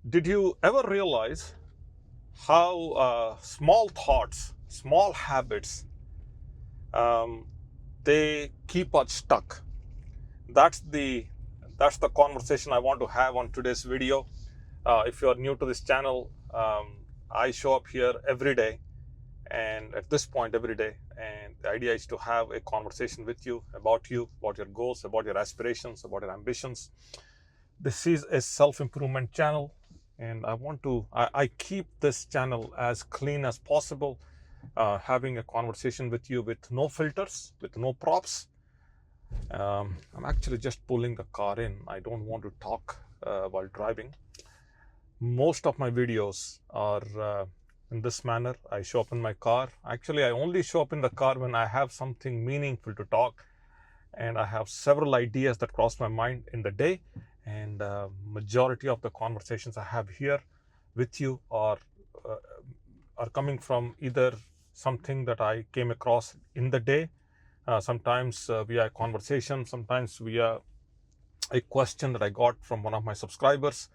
Did you ever realize how small thoughts, small habits, um, they keep us stuck? That's the that's the conversation I want to have on today's video. If you are new to this channel, I show up here every day, and at this point every day, and the idea is to have a conversation with you, about your goals, about your aspirations, about your ambitions. This is a self-improvement channel, and I keep this channel as clean as possible, having a conversation with you with no filters, with no props. I'm actually just pulling the car in. I don't want to talk while driving. Most of my videos are in this manner. I show up in my car. Actually, I only show up in the car when I have something meaningful to talk, and I have several ideas that cross my mind in the day. And majority of the conversations I have here with you uh, are coming from either something that I came across in the day, sometimes via conversation, sometimes via a question that I got from one of my subscribers,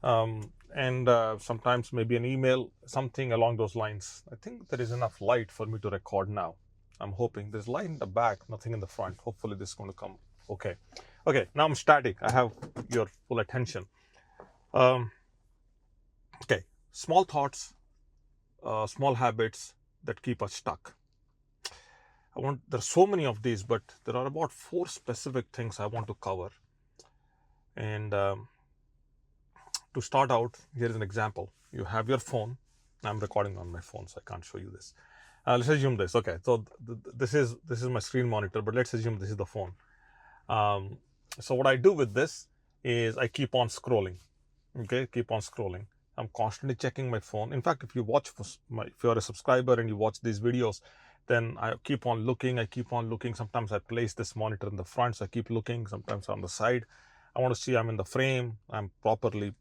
and sometimes maybe an email, something along those lines. I think there is enough light for me to record now. I'm hoping there's light in the back, nothing in the front. Hopefully this is going to come okay. Okay, now I'm static. I have your full attention. Okay, small thoughts, small habits that keep us stuck. There's so many of these, but there are about 4 specific things I want to cover. And to start out, here is an example. You have your phone. I'm recording on my phone, so I can't show you this. Let's assume this. Okay, so this is my screen monitor, but let's assume this is the phone. So what I do with this is I keep on scrolling. Okay, keep on scrolling. I'm constantly checking my phone. In fact, if you are a subscriber and you watch these videos, then I keep on looking. Sometimes I place this monitor in the front, so I keep looking. Sometimes on the side. I want to see I'm in the frame. I'm properly,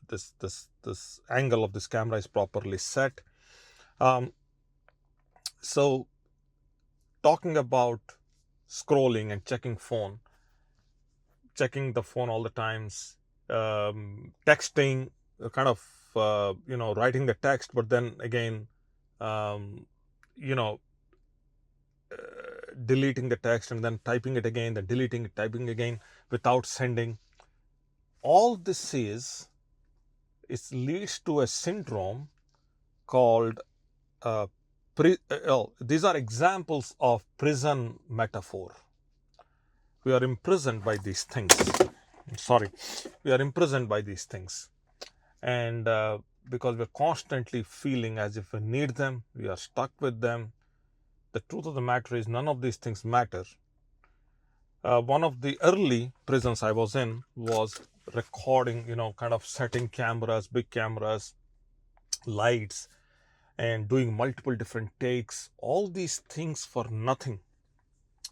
this angle of this camera is properly set. So talking about scrolling and checking the phone all the times, texting, kind of, writing the text, but then again, you know, deleting the text and then typing it again, then deleting it, typing again without sending. All this leads to a syndrome called these are examples of prison metaphor. We are imprisoned by these things. We are imprisoned by these things, and because we're constantly feeling as if we need them, we are stuck with them. The truth of the matter is none of these things matter. One of the early prisons I was in was recording, kind of setting cameras, big cameras, lights, and doing multiple different takes, all these things for nothing.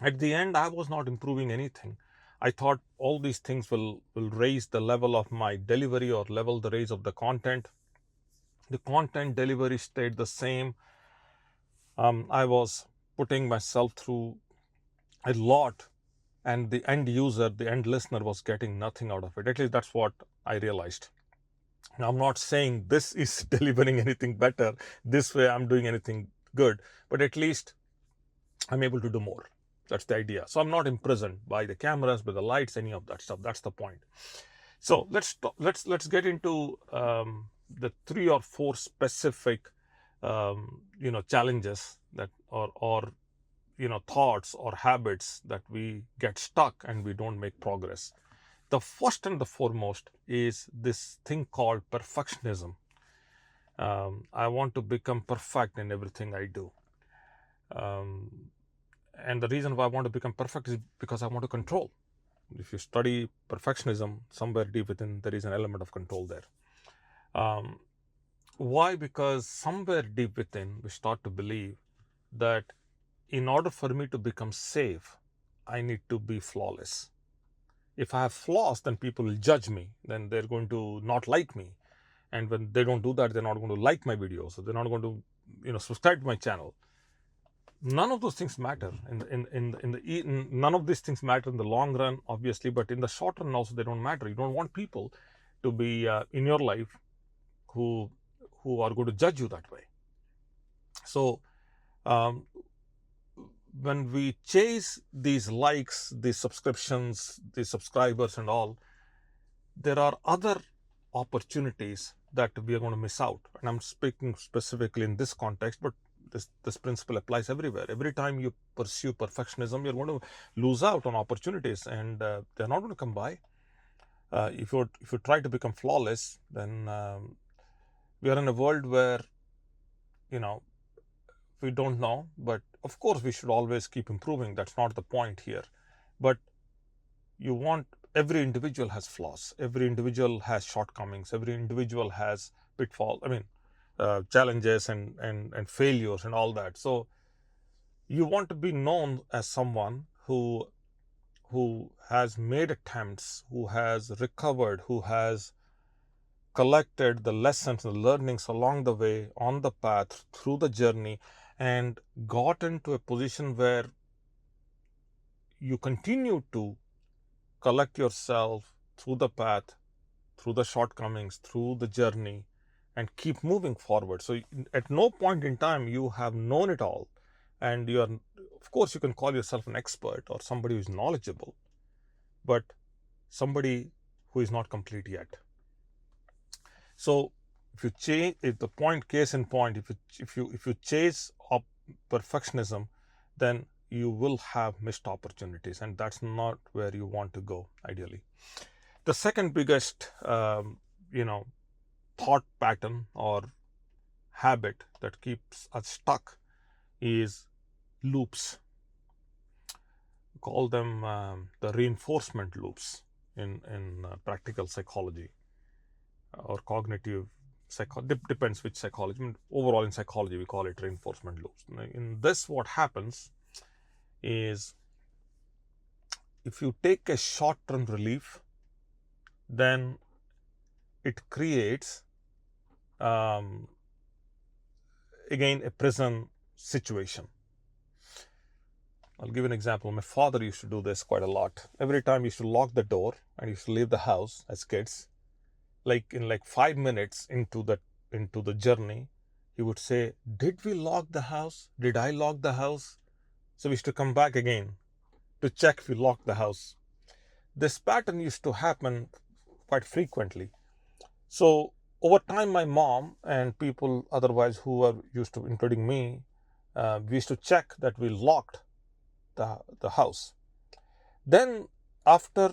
At the end, I was not improving anything. I thought all these things will raise the level of my delivery or level the raise of the content. The content delivery stayed the same. I was putting myself through a lot, and the end user, the end listener was getting nothing out of it. At least that's what I realized. Now, I'm not saying this is delivering anything better, this way I'm doing anything good, but at least I'm able to do more. That's the idea. So I'm not imprisoned by the cameras, by the lights, any of that stuff. That's the point. So let's get into the 3 or 4 specific challenges that or thoughts or habits that we get stuck and we don't make progress. The first and the foremost is this thing called perfectionism. I want to become perfect in everything I do. And the reason why I want to become perfect is because I want to control. If you study perfectionism, somewhere deep within, there is an element of control there. Why? Because somewhere deep within, we start to believe that in order for me to become safe, I need to be flawless. If I have flaws, then people will judge me. Then they're going to not like me. And when they don't do that, they're not going to like my videos. So they're not going to, subscribe to my channel. None of those things matter. None of these things matter in the long run, obviously, but in the short run also, they don't matter. You don't want people to be in your life who are going to judge you that way. So um, when we chase these likes, these subscriptions, these subscribers and all, there are other opportunities that we are going to miss out. And I'm speaking specifically in this context, but this principle applies everywhere. Every time you pursue perfectionism, you're going to lose out on opportunities, and they're not going to come by. If you try to become flawless, then we are in a world where, you know, we don't know. But of course, we should always keep improving. That's not the point here. But every individual has flaws. Every individual has shortcomings. Every individual has pitfalls. Challenges and failures and all that. So you want to be known as someone who has made attempts, who has recovered, who has collected the lessons and learnings along the way, on the path, through the journey, and gotten to a position where you continue to collect yourself through the path, through the shortcomings, through the journey, and keep moving forward. So at no point in time you have known it all, and you are, of course, you can call yourself an expert or somebody who is knowledgeable, but somebody who is not complete yet. So if the point, case in point, if you chase up perfectionism, then you will have missed opportunities, and that's not where you want to go ideally. The second biggest thought pattern or habit that keeps us stuck is loops. We call them the reinforcement loops in practical psychology or cognitive psychology. Depends which psychology. I mean, overall in psychology we call it reinforcement loops. In this, what happens is, if you take a short-term relief, then it creates again a prison situation. I'll give an example. My father used to do this quite a lot. Every time he used to lock the door and used to leave the house as kids, in 5 minutes into the journey, he would say, "Did we lock the house? Did I lock the house?" So we used to come back again to check if we locked the house. This pattern used to happen quite frequently. So over time, my mom and people otherwise who are used to, including me, we used to check that we locked the house. Then after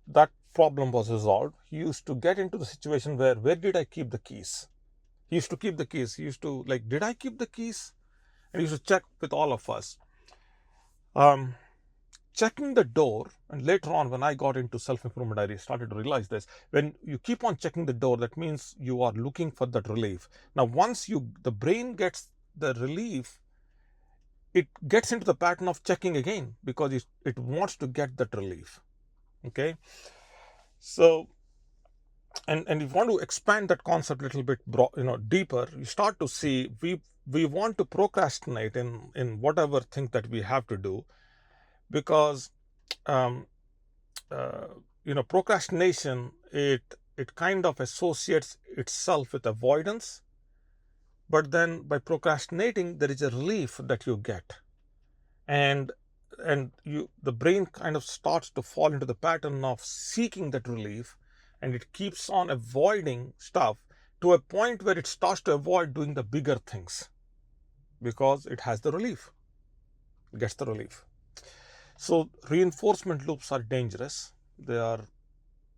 that problem was resolved, he used to get into the situation where did I keep the keys? He used to keep the keys. He used to did I keep the keys? And he used to check with all of us. Checking the door, and later on when I got into self-improvement, I started to realize this. When you keep on checking the door, that means you are looking for that relief. Now once the brain gets the relief, it gets into the pattern of checking again because it wants to get that relief. Okay, so and if you want to expand that concept a little bit deeper, you start to see we want to procrastinate in whatever thing that we have to do, because procrastination, it kind of associates itself with avoidance, but then by procrastinating there is a relief that you get, and the brain kind of starts to fall into the pattern of seeking that relief, and it keeps on avoiding stuff to a point where it starts to avoid doing the bigger things because it has the relief, it gets the relief. So reinforcement loops are dangerous. They are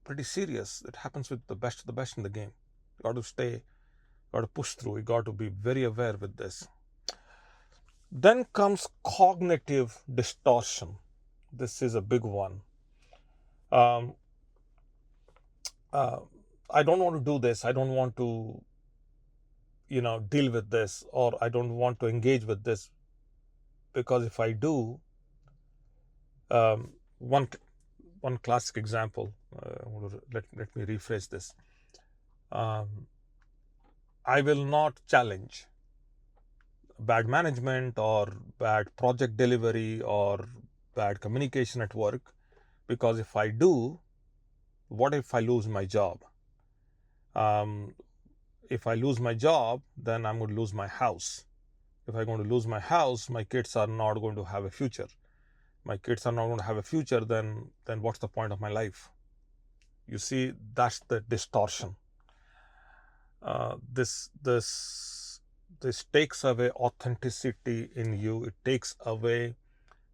pretty serious. It happens with the best of the best in the game. You got to stay, got to push through. You got to be very aware with this. Then comes cognitive distortion. This is a big one. I don't want to do this. I don't want to, deal with this, or I don't want to engage with this, because if I do, one classic example. Let me rephrase this. I will not challenge bad management or bad project delivery or bad communication at work, because if I do, what if I lose my job? Um, if I lose my job, then I'm going to lose my house. If I'm going to lose my house, my kids are not going to have a future. My kids are not going to have a future, then what's the point of my life? You see, that's the distortion. This takes away authenticity in you. It takes away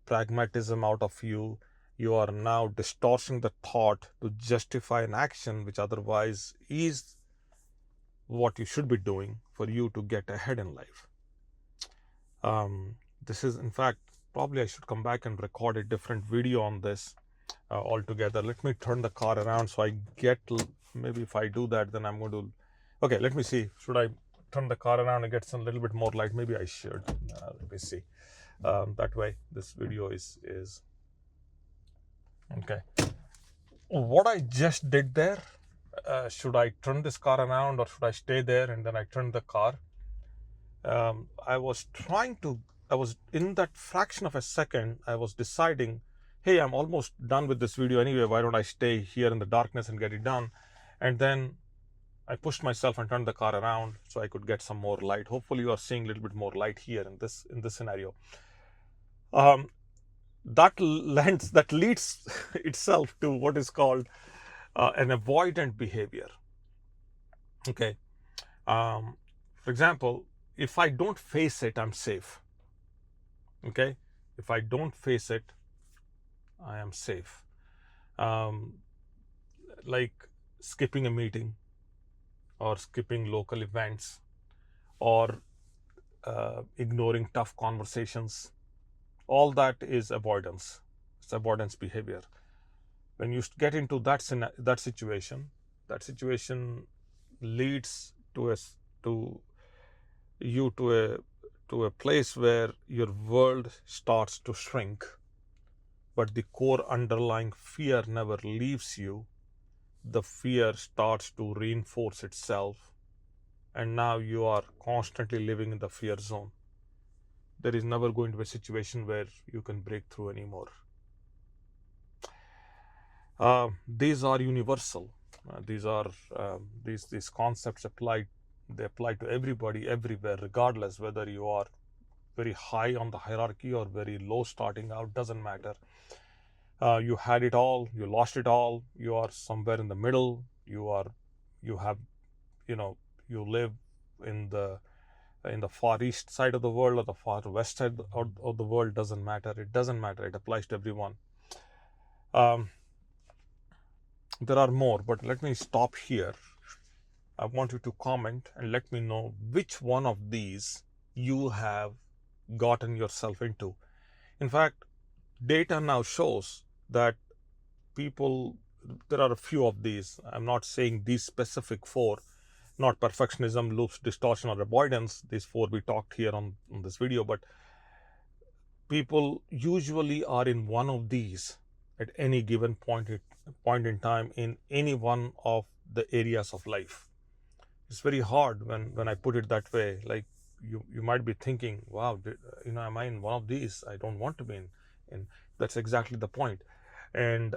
pragmatism out of you. You are now distorting the thought to justify an action which otherwise is what you should be doing for you to get ahead in life. This is, in fact, probably I should come back and record a different video on this altogether. Let me turn the car around so I get, maybe if I do that, then I'm going to, okay, let me see. Should I turn the car around and get some little bit more light? Maybe I should. Let me see. That way this video is okay. What I just did there, should I turn this car around or should I stay there? And then I turned the car. I was in that fraction of a second, I was deciding, hey, I'm almost done with this video anyway. Why don't I stay here in the darkness and get it done? And then I pushed myself and turned the car around so I could get some more light. Hopefully you are seeing a little bit more light here in this scenario. That leads itself to what is called an avoidant behavior. Okay. For example, if I don't face it, I'm safe. Okay. If I don't face it, I am safe. Like skipping a meeting or skipping local events or ignoring tough conversations. All that is avoidance. It's avoidance behavior. When you get into that situation leads to a place where your world starts to shrink, but the core underlying fear never leaves you. The fear starts to reinforce itself, and now you are constantly living in the fear zone. There is never going to be a situation where you can break through anymore. These are universal. These concepts apply to everybody, everywhere, regardless whether you are very high on the hierarchy or very low starting out. Doesn't matter. You had it all, you lost it all. You are somewhere in the middle. You live in the far east side of the world or the far west side of the world. Doesn't matter. It doesn't matter. It applies to everyone. There are more, but let me stop here. I want you to comment and let me know which one of these you have gotten yourself into. In fact, data now shows that there are a few of these. I'm not saying these specific four, not perfectionism, loops, distortion, or avoidance. These four we talked here on this video, but people usually are in one of these at any given point in time in any one of the areas of life. It's very hard when I put it that way. Like you might be thinking, wow, am I in one of these? I don't want to be in. That's exactly the point. And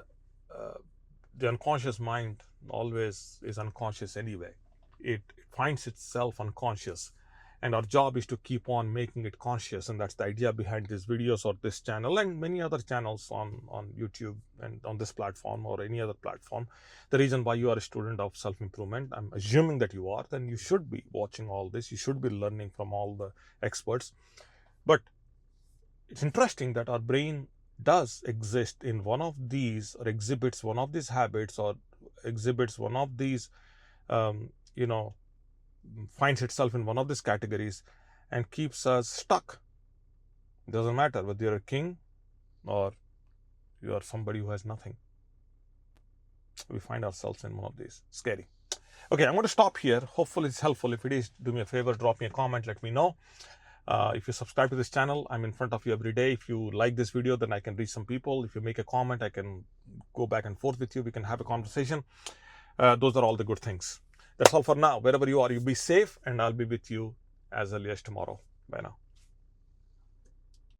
the unconscious mind always is unconscious anyway. It finds itself unconscious, and our job is to keep on making it conscious. And that's the idea behind these videos or this channel and many other channels on YouTube and on this platform or any other platform. The reason why you are a student of self-improvement, I'm assuming that you are, then you should be watching all this. You should be learning from all the experts. But it's interesting that our brain does exist in one of these, or exhibits one of these habits, or exhibits one of these, finds itself in one of these categories and keeps us stuck. It doesn't matter whether you're a king or you are somebody who has nothing. We find ourselves in one of these. Scary. Okay, I'm going to stop here. Hopefully it's helpful. If it is, do me a favor, drop me a comment, let me know. If you subscribe to this channel, I'm in front of you every day. If you like this video, then I can reach some people. If you make a comment, I can go back and forth with you. We can have a conversation. Those are all the good things. That's all for now. Wherever you are, you be safe, and I'll be with you as early as tomorrow. Bye now.